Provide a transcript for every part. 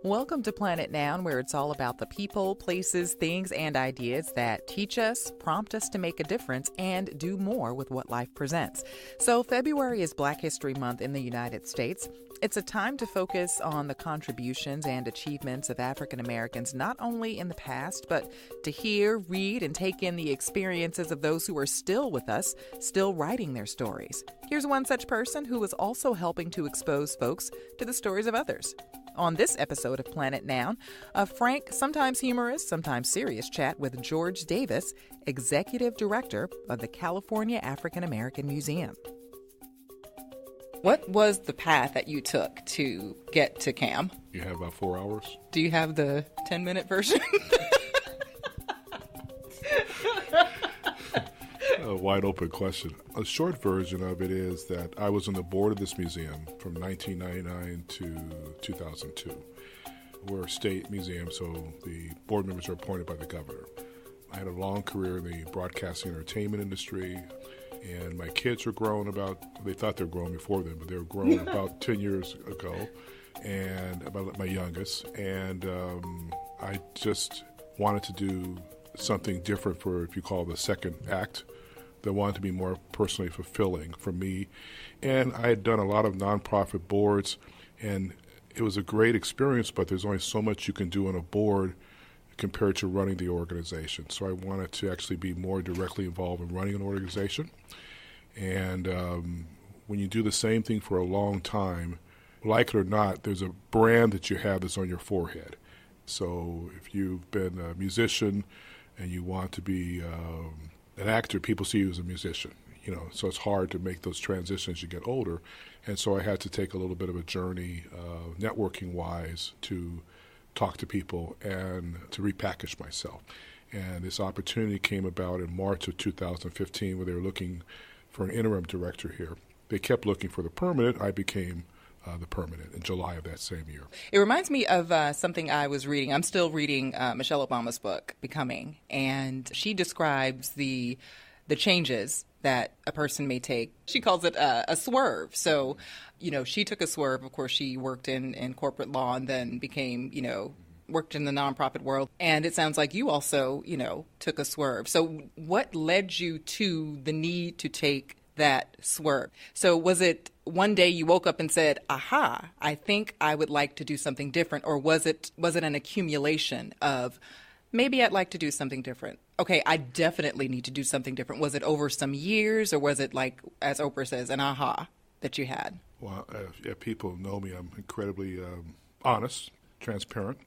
Welcome to Planet Noun, where it's all about the people, places, things, and ideas that teach us, prompt us to make a difference, and do more with what life presents. So, February is Black History Month in the United States. It's a time to focus on the contributions and achievements of African Americans, not only in the past, but to hear, read, and take in the experiences of those who are still with us, still writing their stories. Here's one such person who is also helping to expose folks to the stories of others. On this episode of Planet Noun, a frank, sometimes humorous, sometimes serious chat with George Davis, Executive Director of the California African American Museum. What was the path that you took to get to CAAM? You have about 4 hours. Do you have the 10-minute version? A wide open question. A short version of it is that I was on the board of this museum from 1999 to 2002. We're a state museum, so the board members are appointed by the governor. I had a long career in the broadcasting entertainment industry, and my kids were grown they thought they were grown before then, but they were grown about 10 years ago, and about my youngest, and I just wanted to do something different for, if you call it, the second act, that wanted to be more personally fulfilling for me. And I had done a lot of nonprofit boards, and it was a great experience, but there's only so much you can do on a board compared to running the organization. So I wanted to actually be more directly involved in running an organization. And when you do the same thing for a long time, like it or not, there's a brand that you have that's on your forehead. So if you've been a musician and you want to be an actor, people see you as a musician, so it's hard to make those transitions as you get older. And so I had to take a little bit of a journey, networking-wise, to talk to people and to repackage myself. And this opportunity came about in March of 2015 where they were looking for an interim director here. They kept looking for the permanent. I became the permanent in July of that same year. It reminds me of something I was reading. I'm still reading Michelle Obama's book, Becoming, and she describes the changes that a person may take. She calls it a swerve. So, she took a swerve. Of course, she worked in corporate law and then became, worked in the nonprofit world. And it sounds like you also, took a swerve. So what led you to the need to take that swerve? So was it one day you woke up and said, aha, I think I would like to do something different? Or was it an accumulation of maybe I'd like to do something different? Okay, I definitely need to do something different. Was it over some years, or was it like, as Oprah says, an aha that you had? Well, if people know me, I'm incredibly honest, transparent.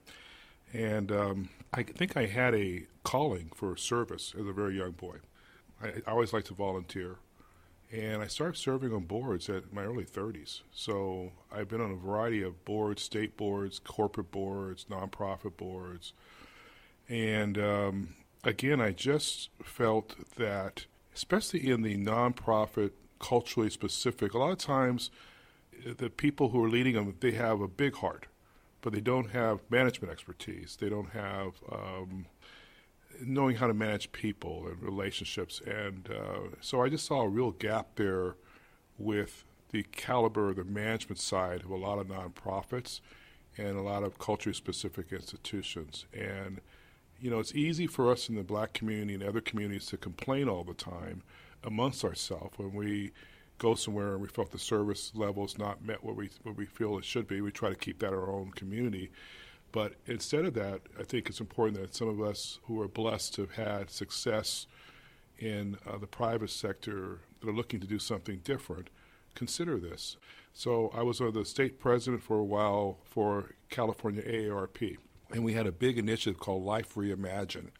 And I think I had a calling for service as a very young boy. I always liked to volunteer. And I started serving on boards at my early 30s. So I've been on a variety of boards, state boards, corporate boards, nonprofit boards. And again, I just felt that, especially in the nonprofit, culturally specific, a lot of times the people who are leading them, they have a big heart, but they don't have management expertise. They don't have knowing how to manage people and relationships. And so I just saw a real gap there with the caliber of the management side of a lot of nonprofits and a lot of culturally specific institutions. And, it's easy for us in the Black community and other communities to complain all the time amongst ourselves when we go somewhere and we felt the service level is not met what we feel it should be. We try to keep that in our own community. But instead of that, I think it's important that some of us who are blessed to have had success in the private sector that are looking to do something different consider this. So I was the state president for a while for California AARP, and we had a big initiative called Life Reimagine.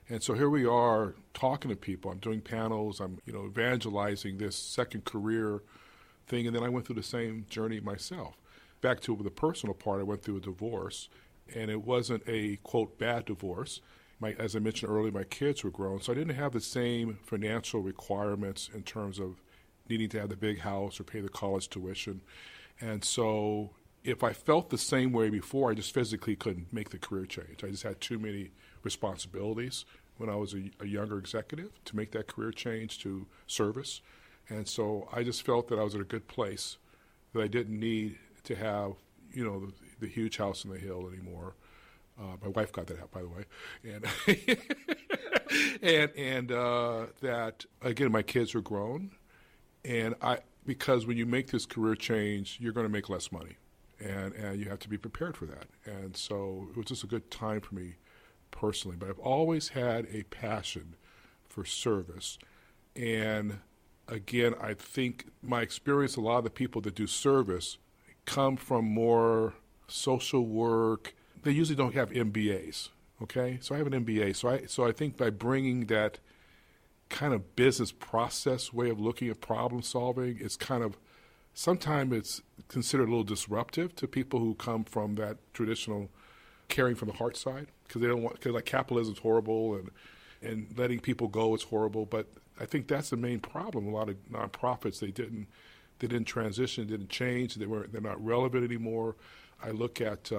And so here we are talking to people. I'm doing panels. I'm evangelizing this second career thing, and then I went through the same journey myself. Back to the personal part, I went through a divorce. And it wasn't a, quote, bad divorce. As I mentioned earlier, my kids were grown, so I didn't have the same financial requirements in terms of needing to have the big house or pay the college tuition. And so if I felt the same way before, I just physically couldn't make the career change. I just had too many responsibilities when I was a younger executive to make that career change to service. And so I just felt that I was at a good place, that I didn't need to have the huge house on the hill anymore. My wife got that out, by the way, and that again, my kids are grown, and because when you make this career change, you're going to make less money, and you have to be prepared for that. And so it was just a good time for me personally. But I've always had a passion for service, and again, I think my experience, a lot of the people that do service come from more social work. They usually don't have MBAs, okay? So I have an MBA. So I think by bringing that kind of business process way of looking at problem solving, it's kind of, sometimes it's considered a little disruptive to people who come from that traditional caring from the heart side, because they don't want, because like capitalism is horrible and letting people go is horrible. But I think that's the main problem. A lot of nonprofits, they didn't transition, didn't change, they're not relevant anymore. I look at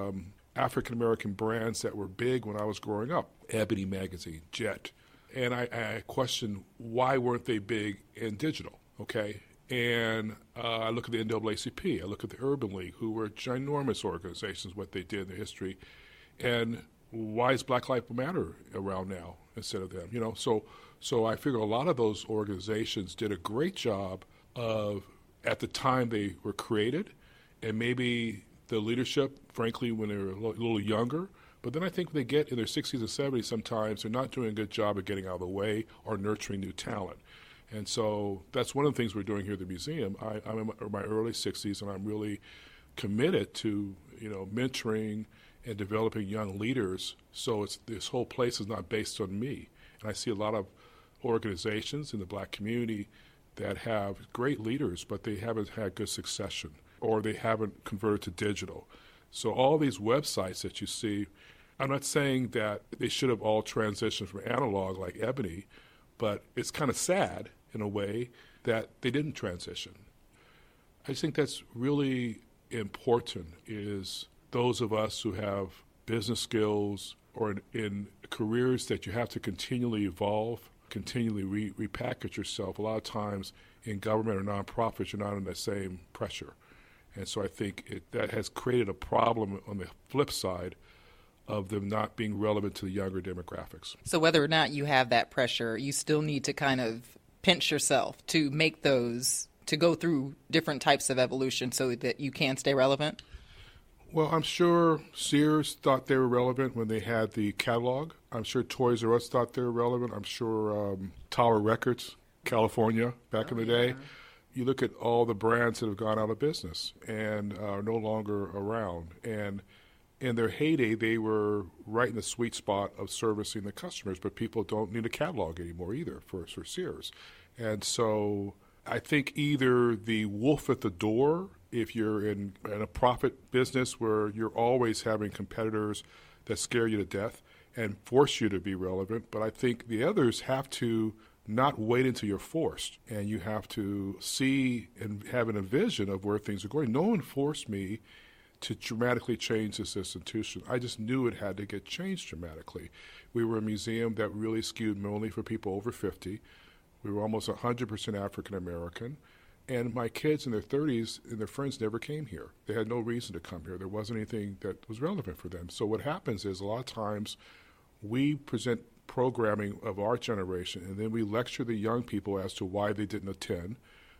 African-American brands that were big when I was growing up, Ebony Magazine, Jet, and I question why weren't they big in digital, okay? And I look at the NAACP, I look at the Urban League, who were ginormous organizations, what they did in their history, and why is Black Lives Matter around now instead of them, So I figure a lot of those organizations did a great job of, at the time they were created, and maybe the leadership, frankly, when they were a little younger. But then I think when they get in their 60s and 70s, sometimes they're not doing a good job of getting out of the way or nurturing new talent. And so that's one of the things we're doing here at the museum. I'm in my early 60s, and I'm really committed to, mentoring and developing young leaders. So this whole place is not based on me. And I see a lot of organizations in the Black community that have great leaders, but they haven't had good succession, or they haven't converted to digital. So all these websites that you see, I'm not saying that they should have all transitioned from analog like Ebony, but it's kind of sad in a way that they didn't transition. I just think that's really important, is those of us who have business skills or in careers that you have to continually evolve, continually repackage yourself. A lot of times in government or nonprofits, you're not under that same pressure. And so I think that has created a problem on the flip side of them not being relevant to the younger demographics. So whether or not you have that pressure, you still need to kind of pinch yourself to make those, to go through different types of evolution so that you can stay relevant? Well, I'm sure Sears thought they were relevant when they had the catalog. I'm sure Toys R Us thought they were relevant. I'm sure Tower Records, California, back in the day. You look at all the brands that have gone out of business and are no longer around. And in their heyday, they were right in the sweet spot of servicing the customers, but people don't need a catalog anymore either for Sears. And so I think either the wolf at the door, if you're in a profit business where you're always having competitors that scare you to death and force you to be relevant, but I think the others have to not wait until you're forced, and you have to see and have a vision of where things are going. No one forced me to dramatically change this institution. I just knew it had to get changed dramatically. We were a museum that really skewed mainly for people over 50. We were almost 100% African American. And my kids in their 30s and their friends never came here. They had no reason to come here. There wasn't anything that was relevant for them. So what happens is a lot of times we present programming of our generation, and then we lecture the young people as to why they didn't attend,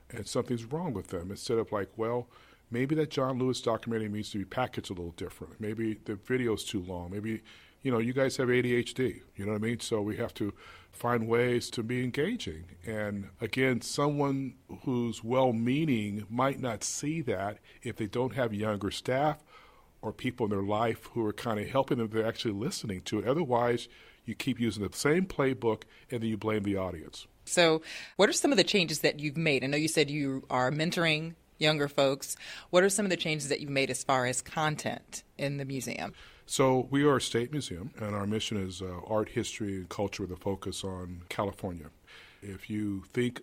and something's wrong with them. Instead of like, well, maybe that John Lewis documentary needs to be packaged a little different. Maybe the video's too long. Maybe, you guys have ADHD, you know what I mean? So we have to find ways to be engaging. And again, someone who's well-meaning might not see that if they don't have younger staff or people in their life who are kind of helping them, they're actually listening to it. Otherwise, you keep using the same playbook, and then you blame the audience. So what are some of the changes that you've made? I know you said you are mentoring younger folks. What are some of the changes that you've made as far as content in the museum? So we are a state museum, and our mission is art, history, and culture with a focus on California. If you think,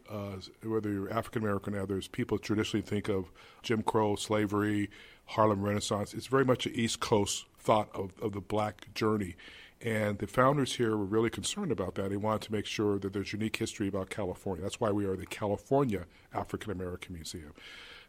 whether you're African-American or others, people traditionally think of Jim Crow, slavery, Harlem Renaissance. It's very much an East Coast thought of the Black journey. And the founders here were really concerned about that. They wanted to make sure that there's unique history about California. That's why we are the California African American Museum.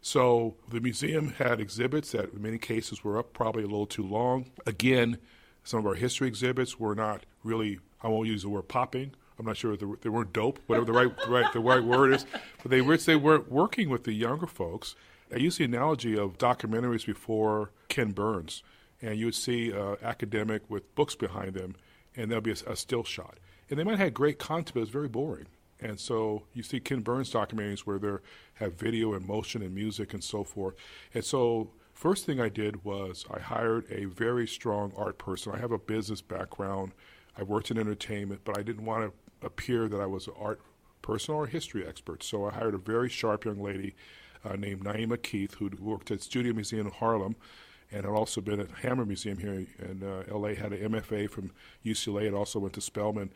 So the museum had exhibits that in many cases were up probably a little too long. Again, some of our history exhibits were not really, I won't use the word popping. I'm not sure if they weren't dope, whatever the right word is. But they weren't working with the younger folks. I use the analogy of documentaries before Ken Burns. And you would see academic with books behind them, and there'll be a still shot. And they might have great content, but it's very boring. And so you see Ken Burns documentaries where they have video and motion and music and so forth. And so first thing I did was I hired a very strong art person. I have a business background. I worked in entertainment, but I didn't want to appear that I was an art person or a history expert. So I hired a very sharp young lady named Naima Keith, who worked at Studio Museum in Harlem and had also been at Hammer Museum here in L.A., had an MFA from UCLA and also went to Spelman.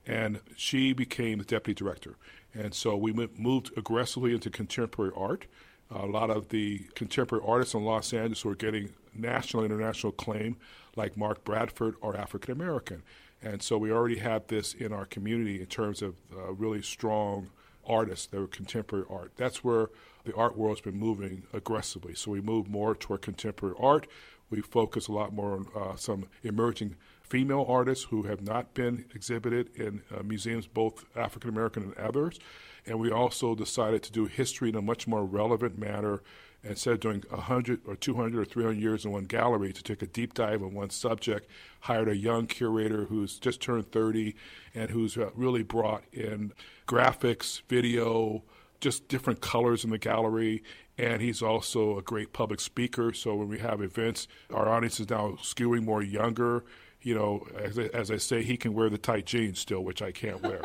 And she became the deputy director. And so we moved aggressively into contemporary art. A lot of the contemporary artists in Los Angeles who are getting national and international acclaim, like Mark Bradford, are African American. And so we already had this in our community in terms of really strong artists that were contemporary art. That's where the art world's been moving aggressively. So we moved more toward contemporary art. We focus a lot more on some emerging female artists who have not been exhibited in museums, both African American and others. And we also decided to do history in a much more relevant manner. Instead of doing 100 or 200 or 300 years in one gallery, to take a deep dive on one subject, hired a young curator who's just turned 30 and who's really brought in graphics, video, just different colors in the gallery. And he's also a great public speaker. So when we have events, our audience is now skewing more younger. You know, as I say, he can wear the tight jeans still, which I can't wear.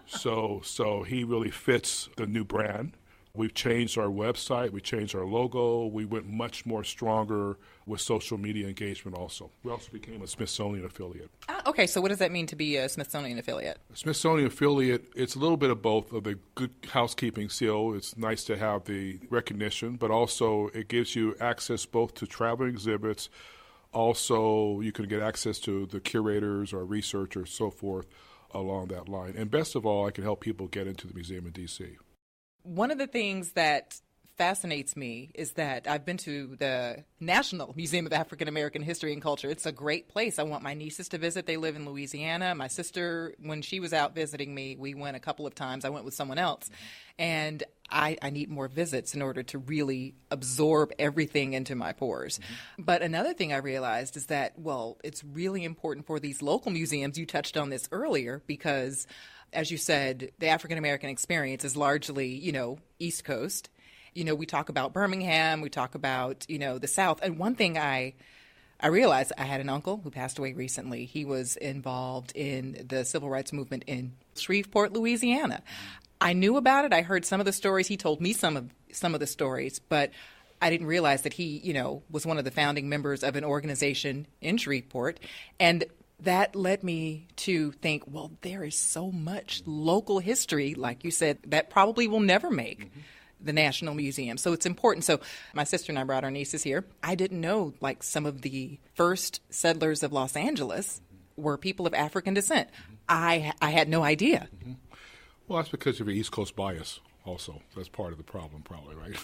So he really fits the new brand. We've changed our website. We changed our logo. We went much more stronger with social media engagement also. We also became a Smithsonian affiliate. Okay, so what does that mean to be a Smithsonian affiliate? A Smithsonian affiliate, it's a little bit of both of the good housekeeping seal. It's nice to have the recognition, but also it gives you access both to traveling exhibits. Also, you can get access to the curators or researchers, so forth, along that line. And best of all, I can help people get into the museum in D.C. One of the things that fascinates me is that I've been to the National Museum of African American History and Culture. It's a great place. I want my nieces to visit. They live in Louisiana. My sister, when she was out visiting me, we went a couple of times. I went with someone else. And I need more visits in order to really absorb everything into my pores. Mm-hmm. But another thing I realized is that, well, it's really important for these local museums. You touched on this earlier because, as you said, the African American experience is largely, East Coast. We talk about Birmingham, we talk about, the South. And one thing I realized, I had an uncle who passed away recently. He was involved in the civil rights movement in Shreveport, Louisiana. I knew about it. I heard some of the stories. He told me some of the stories, but I didn't realize that he, was one of the founding members of an organization in Shreveport. And that led me to think, well, there is so much local history, like you said, that probably will never make the National Museum. So it's important. So my sister and I brought our nieces here. I didn't know, like, some of the first settlers of Los Angeles were people of African descent. I had no idea. Mm-hmm. Well, that's because of your East Coast bias. Also, that's part of the problem, probably, right?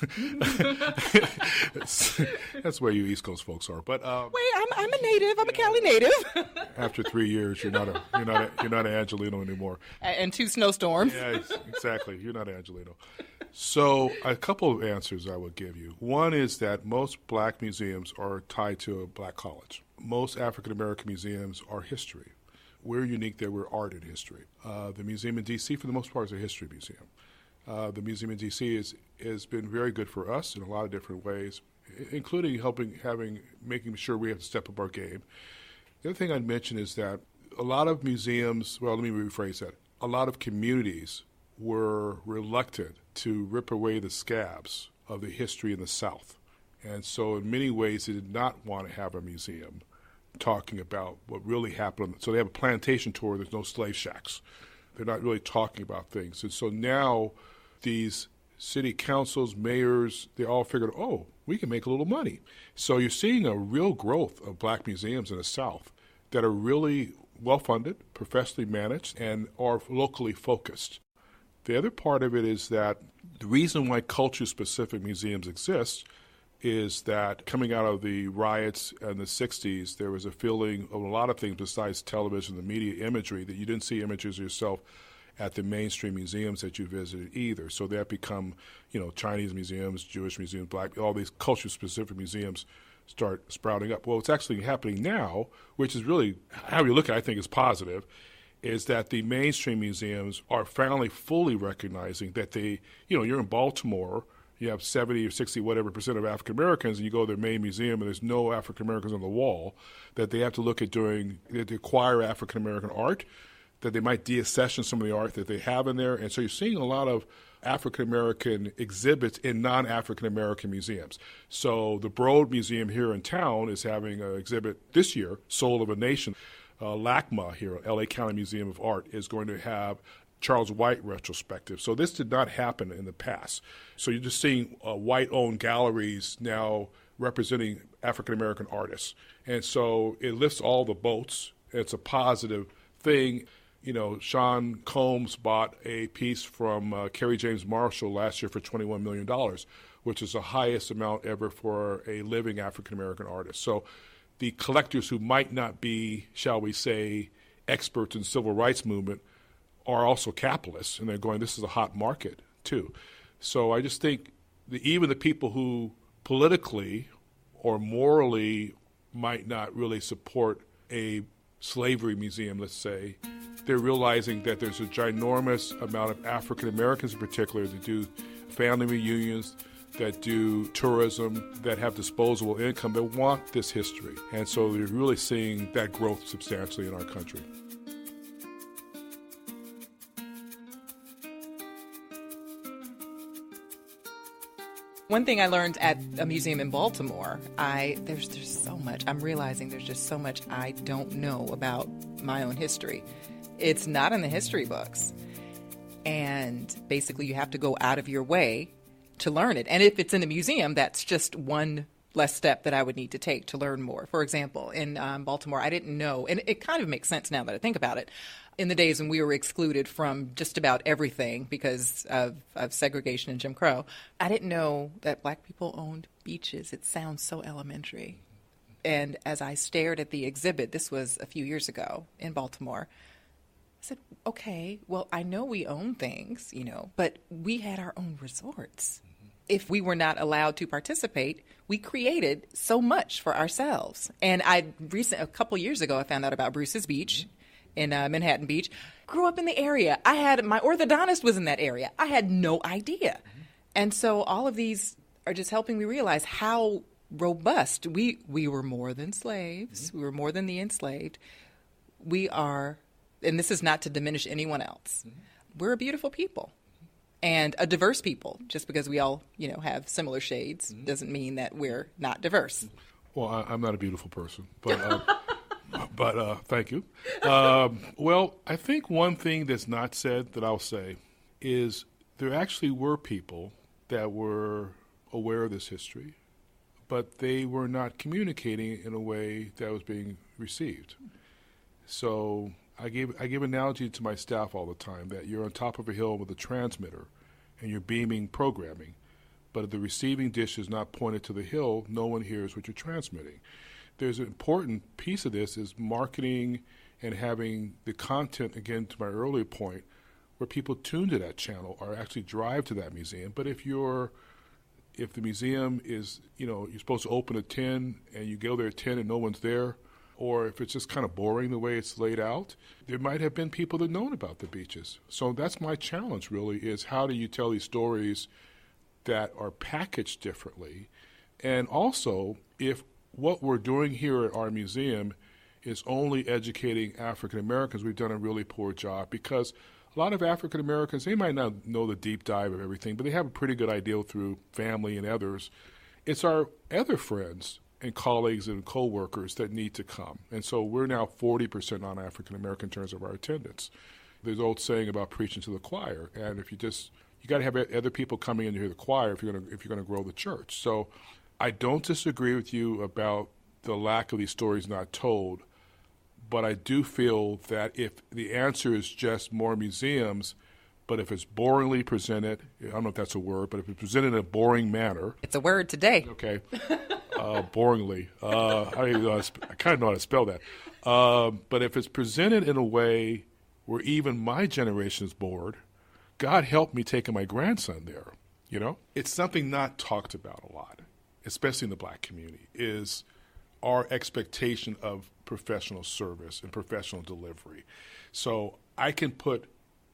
That's where you East Coast folks are. But wait, I'm a native. I'm a Cali native. After 3 years, you're not an Angelino anymore. And 2 snowstorms. Yeah, exactly. You're not Angelino. So a couple of answers I would give you. One is that most black museums are tied to a black college. Most African American museums are history. We're unique that we're art and history. The museum in D.C., for the most part, is a history museum. The museum in D.C. has been very good for us in a lot of different ways, including making sure we have to step up our game. The other thing I'd mention is that a lot of museums, well, let me rephrase that, a lot of communities were reluctant to rip away the scabs of the history in the South. And so in many ways, they did not want to have a museum talking about what really happened. So they have a plantation tour, there's no slave shacks. They're not really talking about things. And so now these city councils, mayors, they all figured, oh, we can make a little money. So you're seeing a real growth of black museums in the South that are really well-funded, professionally managed, and are locally focused. The other part of it is that the reason why culture-specific museums exist is that coming out of the riots in the 60s, there was a feeling of a lot of things besides television and media imagery that you didn't see images of yourself at the mainstream museums that you visited either. So that become, Chinese museums, Jewish museums, Black, all these culture-specific museums start sprouting up. Well, what's actually happening now, which is really how you look at it, I think is positive, is that the mainstream museums are finally fully recognizing that you're in Baltimore, you have 70 or 60 whatever percent of African Americans, and you go to their main museum and there's no African Americans on the wall, that they have to look at they acquire African American art, that they might deaccession some of the art that they have in there. And so you're seeing a lot of African American exhibits in non-African American museums. So the Broad Museum here in town is having an exhibit this year, Soul of a Nation. LACMA here, LA County Museum of Art, is going to have Charles White retrospective. So this did not happen in the past. So you're just seeing white-owned galleries now representing African-American artists. And so it lifts all the boats. It's a positive thing. Sean Combs bought a piece from Kerry James Marshall last year for $21 million, which is the highest amount ever for a living African-American artist. So the collectors who might not be, shall we say, experts in civil rights movement are also capitalists, and they're going, this is a hot market, too. So I just think that even the people who politically or morally might not really support a slavery museum, let's say, they're realizing that there's a ginormous amount of African Americans in particular that do family reunions, that do tourism, that have disposable income, that want this history. And so we're really seeing that growth substantially in our country. One thing I learned at a museum in Baltimore, there's so much. I'm realizing there's just so much I don't know about my own history. It's not in the history books. And basically you have to go out of your way to learn it. And if it's in a museum, that's just one less step that I would need to take to learn more. For example, in Baltimore, I didn't know, and it kind of makes sense now that I think about it, in the days when we were excluded from just about everything because of segregation and Jim Crow, I didn't know that Black people owned beaches. It sounds so elementary. And as I stared at the exhibit, this was a few years ago in Baltimore, I said, okay, well, I know we own things, but we had our own resorts. If we were not allowed to participate, we created so much for ourselves. And a couple years ago, I found out about Bruce's Beach in Manhattan Beach. Grew up in the area. My orthodontist was in that area. I had no idea. And so all of these are just helping me realize how robust we were more than slaves. We were more than the enslaved. We are, and this is not to diminish anyone else. We're a beautiful people. And a diverse people. Just because we all, have similar shades doesn't mean that we're not diverse. Well, I'm not a beautiful person, but thank you. Well, I think one thing that's not said that I'll say is there actually were people that were aware of this history, but they were not communicating in a way that was being received. So I give an analogy to my staff all the time that you're on top of a hill with a transmitter and you're beaming programming, but if the receiving dish is not pointed to the hill, no one hears what you're transmitting. There's an important piece of this is marketing and having the content, again, to my earlier point, where people tune to that channel or actually drive to that museum. But if the museum is, you're supposed to open at 10 and you go there at 10 and no one's there, or if it's just kind of boring the way it's laid out, there might have been people that known about the beaches. So that's my challenge really is how do you tell these stories that are packaged differently? And also, if what we're doing here at our museum is only educating African Americans, we've done a really poor job because a lot of African Americans, they might not know the deep dive of everything, but they have a pretty good idea through family and others. It's our other friends and colleagues and co-workers that need to come. And so we're now 40% non-African American in terms of our attendance. There's an old saying about preaching to the choir, and if you got to have other people coming in to hear the choir if you're going to grow the church. So I don't disagree with you about the lack of these stories not told, but I do feel that if the answer is just more museums, But if it's boringly presented, I don't know if that's a word, but if it's presented in a boring manner. It's a word today. Okay. Boringly. I kind of know how to spell that. But if it's presented in a way where even my generation is bored, God help me taking my grandson there. You know, it's something not talked about a lot, especially in the black community, is our expectation of professional service and professional delivery. So I can put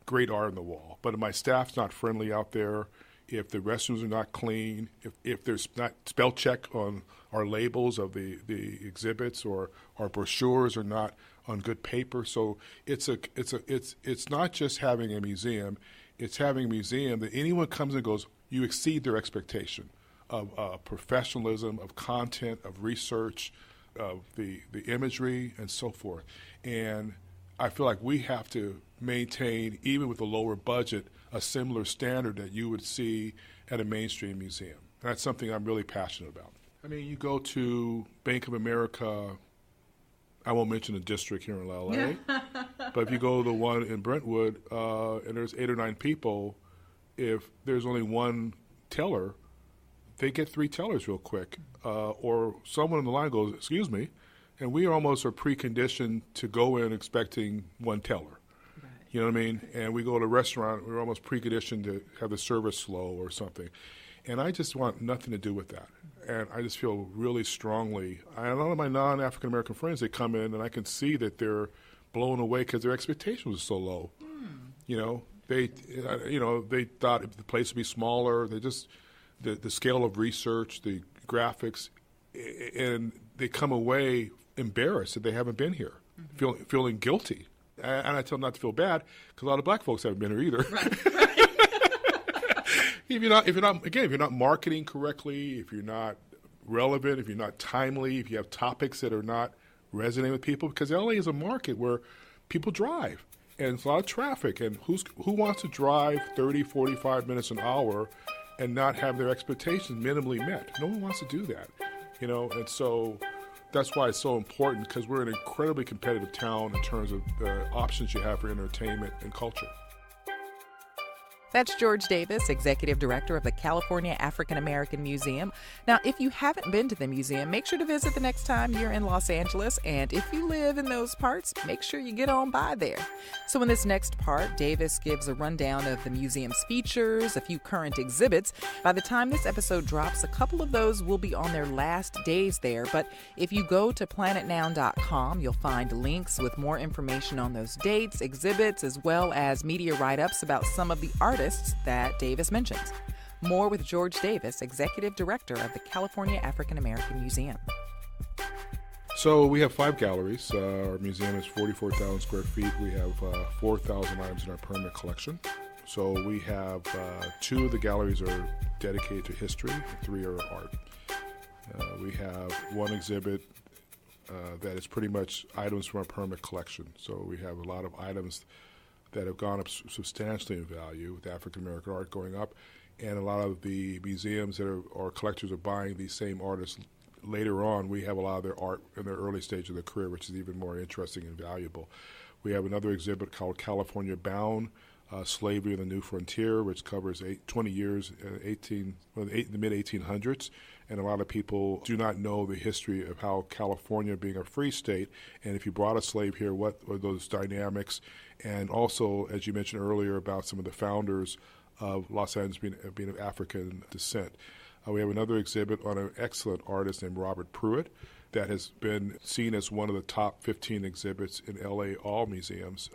great art on the wall, but if my staff's not friendly out there, if the restrooms are not clean, if there's not spell check on our labels of the exhibits, or our brochures are not on good paper. So it's not just having a museum, it's having a museum that anyone comes and goes, you exceed their expectation of professionalism, of content, of research, of the imagery, and so forth. And I feel like we have to maintain, even with a lower budget, a similar standard that you would see at a mainstream museum. And that's something I'm really passionate about. I mean, you go to Bank of America, I won't mention the district here in LA, but if you go to the one in Brentwood and there's 8 or 9 people, if there's only one teller, they get 3 tellers real quick. Or someone on the line goes, excuse me, and we almost are preconditioned to go in expecting one teller. Right. You know what I mean? And we go to a restaurant, we're almost preconditioned to have the service slow or something. And I just want nothing to do with that. And I just feel really strongly, a lot of my non-African American friends, they come in and I can see that they're blown away because their expectations are so low. You know, they thought the place would be smaller. They just the scale of research, the graphics, and they come away embarrassed that they haven't been here, feeling guilty. And I tell them not to feel bad because a lot of black folks haven't been here either. Right. if you're not marketing correctly, if you're not relevant, if you're not timely, if you have topics that are not resonating with people, because LA is a market where people drive. And it's a lot of traffic, and who wants to drive 30, 45 minutes an hour and not have their expectations minimally met? No one wants to do that, you know. And so that's why it's so important, because we're an incredibly competitive town in terms of the options you have for entertainment and culture. That's George Davis, Executive Director of the California African American Museum. Now, if you haven't been to the museum, make sure to visit the next time you're in Los Angeles. And if you live in those parts, make sure you get on by there. So in this next part, Davis gives a rundown of the museum's features, a few current exhibits. By the time this episode drops, a couple of those will be on their last days there. But if you go to planetnoun.com, you'll find links with more information on those dates, exhibits, as well as media write-ups about some of the artists that Davis mentions. More with George Davis, Executive Director of the California African American Museum. So we have 5 galleries. Our museum is 44,000 square feet. We have 4,000 items in our permanent collection. So we have 2 of the galleries are dedicated to history, and 3 are art. We have 1 exhibit that is pretty much items from our permanent collection. So we have a lot of items that have gone up substantially in value, with African American art going up, and a lot of the museums that our collectors are buying these same artists later on. We have a lot of their art in their early stage of their career, which is even more interesting and valuable. We have another exhibit called California Bound, Slavery in the New Frontier, which covers 20 years in the mid-1800s. And a lot of people do not know the history of how California, being a free state, and if you brought a slave here, what were those dynamics? And also, as you mentioned earlier, about some of the founders of Los Angeles being of African descent. We have another exhibit on an excellent artist named Robert Pruitt that has been seen as one of the top 15 exhibits in LA all museums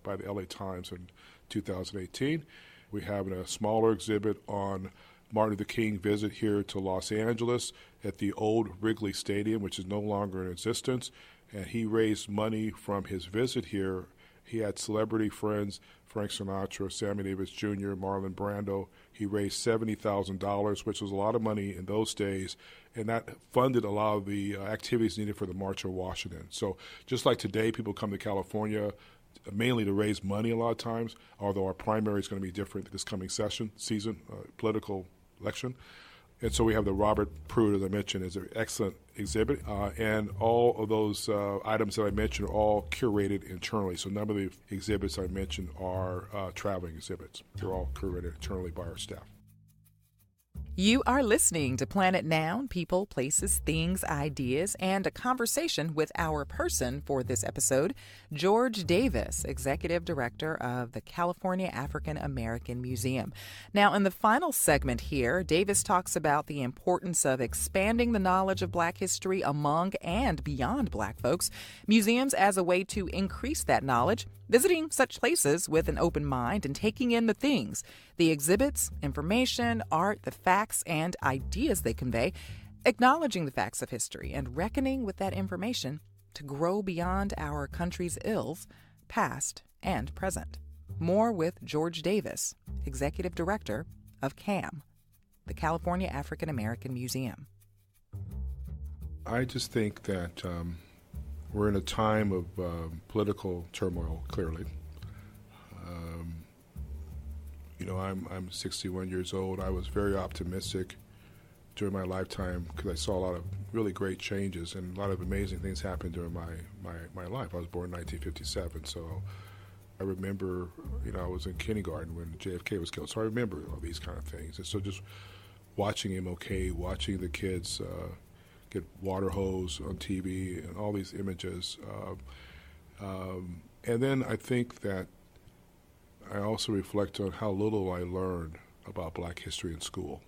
by the LA Times in 2018. We have a smaller exhibit on Martin Luther King visit here to Los Angeles at the old Wrigley Stadium, which is no longer in existence. And he raised money from his visit here. He had celebrity friends, Frank Sinatra, Sammy Davis Jr., Marlon Brando. He raised $70,000, which was a lot of money in those days, and that funded a lot of the activities needed for the March on Washington. So just like today, people come to California mainly to raise money a lot of times, although our primary is going to be different this coming season, political election. And so we have the Robert Pruitt, as I mentioned, is an excellent exhibit. And all of those items that I mentioned are all curated internally. So none of the exhibits I mentioned are traveling exhibits. They're all curated internally by our staff. You are listening to Planet Noun, People, Places, Things, Ideas, and a conversation with our person for this episode, George Davis, Executive Director of the California African American Museum. Now, in the final segment here, Davis talks about the importance of expanding the knowledge of Black history among and beyond Black folks, museums as a way to increase that knowledge, visiting such places with an open mind and taking in the things, the exhibits, information, art, the facts, and ideas they convey, acknowledging the facts of history and reckoning with that information to grow beyond our country's ills, past and present. More with George Davis, Executive Director of CAAM, the California African American Museum. I just think that we're in a time of political turmoil, clearly. I'm 61 years old. I was very optimistic during my lifetime because I saw a lot of really great changes and a lot of amazing things happened during my life. I was born in 1957, so I remember, I was in kindergarten when JFK was killed, so I remember all these kind of things. And so just watching MLK, watching the kids get water hose on TV and all these images. And then I think that I also reflect on how little I learned about Black history in school.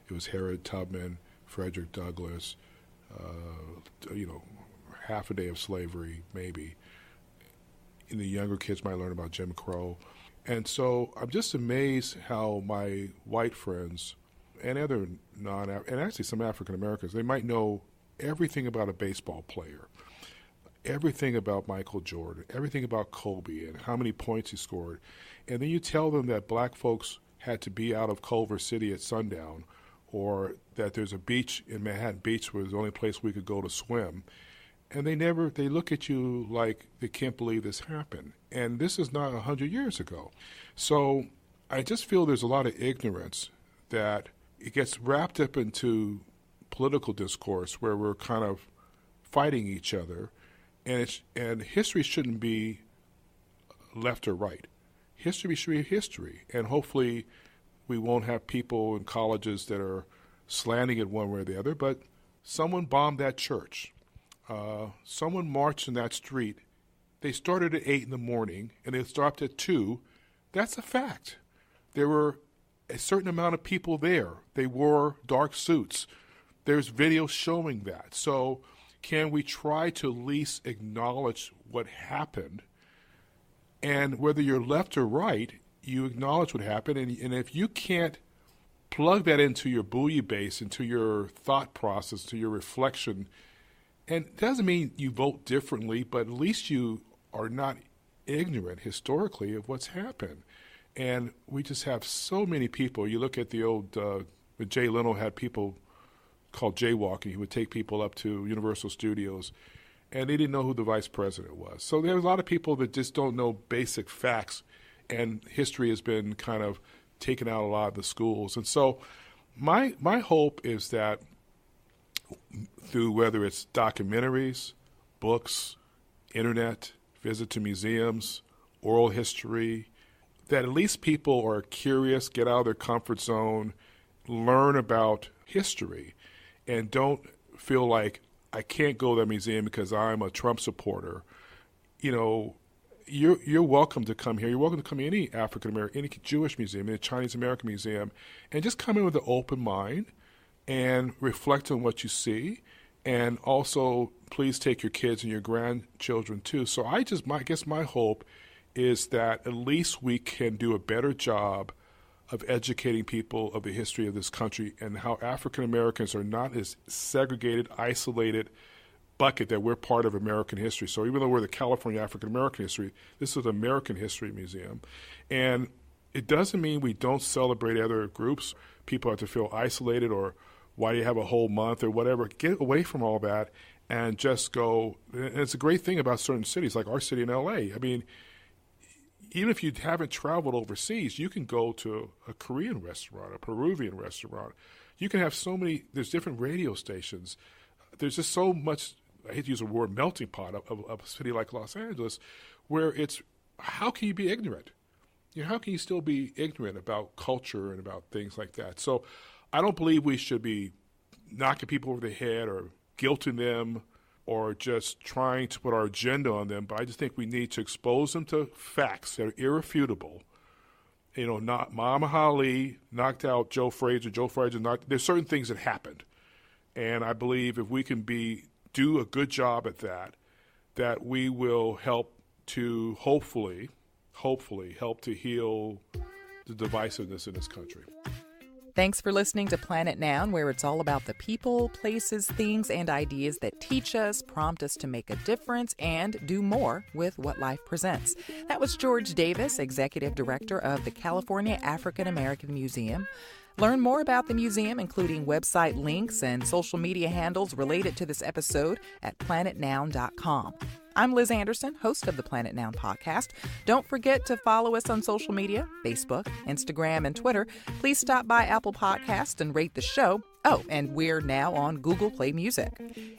It was Harriet Tubman, Frederick Douglass, half a day of slavery, maybe. And the younger kids might learn about Jim Crow. And so I'm just amazed how my white friends and other and actually some African Americans, they might know everything about a baseball player, everything about Michael Jordan, everything about Kobe and how many points he scored. And then you tell them that Black folks had to be out of Culver City at sundown, or that there's a beach in Manhattan Beach where was the only place we could go to swim. And they look at you like they can't believe this happened. And this is not 100 years ago. So I just feel there's a lot of ignorance that it gets wrapped up into political discourse where we're kind of fighting each other. And history shouldn't be left or right. History should be history. And hopefully we won't have people in colleges that are slanting it one way or the other, but someone bombed that church. Someone marched in that street. They started at 8 in the morning and they stopped at 2. That's a fact. There were a certain amount of people there. They wore dark suits. There's video showing that. So can we try to at least acknowledge what happened? And whether you're left or right, you acknowledge what happened. And if you can't plug that into your buoy base, into your thought process, to your reflection, and it doesn't mean you vote differently, but at least you are not ignorant historically of what's happened. And we just have so many people. You look at the old, when Jay Leno had people called jaywalking. He would take people up to Universal Studios, and they didn't know who the vice president was. So there are a lot of people that just don't know basic facts, and history has been kind of taken out of a lot of the schools. And so my hope is that through whether it's documentaries, books, internet, visit to museums, oral history, that at least people are curious, get out of their comfort zone, learn about history, and don't feel like I can't go to that museum because I'm a Trump supporter. You're welcome to come here. You're welcome to come to any African American, any Jewish museum, any Chinese American museum, and just come in with an open mind and reflect on what you see. And also, please take your kids and your grandchildren too. So I guess my hope is that at least we can do a better job of educating people of the history of this country and how African Americans are not as segregated, isolated bucket that we're part of American history. So even though we're the California African American History, this is an American History Museum. And it doesn't mean we don't celebrate other groups. People have to feel isolated or why do you have a whole month or whatever. Get away from all that and just go. And it's a great thing about certain cities, like our city in L.A. I mean, even if you haven't traveled overseas, you can go to a Korean restaurant, a Peruvian restaurant. You can have so many, there's different radio stations. There's just so much, I hate to use the word melting pot of a city like Los Angeles, where it's, how can you be ignorant? How can you still be ignorant about culture and about things like that? So I don't believe we should be knocking people over the head or guilting them or just trying to put our agenda on them, but I just think we need to expose them to facts that are irrefutable. Not Muhammad Ali knocked out Joe Frazier. There's certain things that happened. And I believe if we can do a good job at that we will help to hopefully help to heal the divisiveness in this country. Thanks for listening to Planet Noun, where it's all about the people, places, things, and ideas that teach us, prompt us to make a difference, and do more with what life presents. That was George Davis, Executive Director of the California African American Museum. Learn more about the museum, including website links and social media handles related to this episode at planetnoun.com. I'm Liz Anderson, host of the Planet Noun podcast. Don't forget to follow us on social media, Facebook, Instagram, and Twitter. Please stop by Apple Podcasts and rate the show. Oh, and we're now on Google Play Music.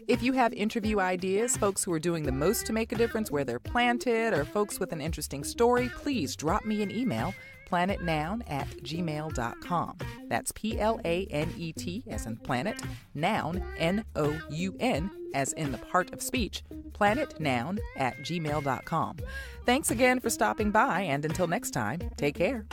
If you have interview ideas, folks who are doing the most to make a difference where they're planted, or folks with an interesting story, please drop me an email, planetnoun@gmail.com. That's PLANET as in planet, noun, NOUN as in the part of speech, planetnoun@gmail.com. Thanks again for stopping by, and until next time, take care.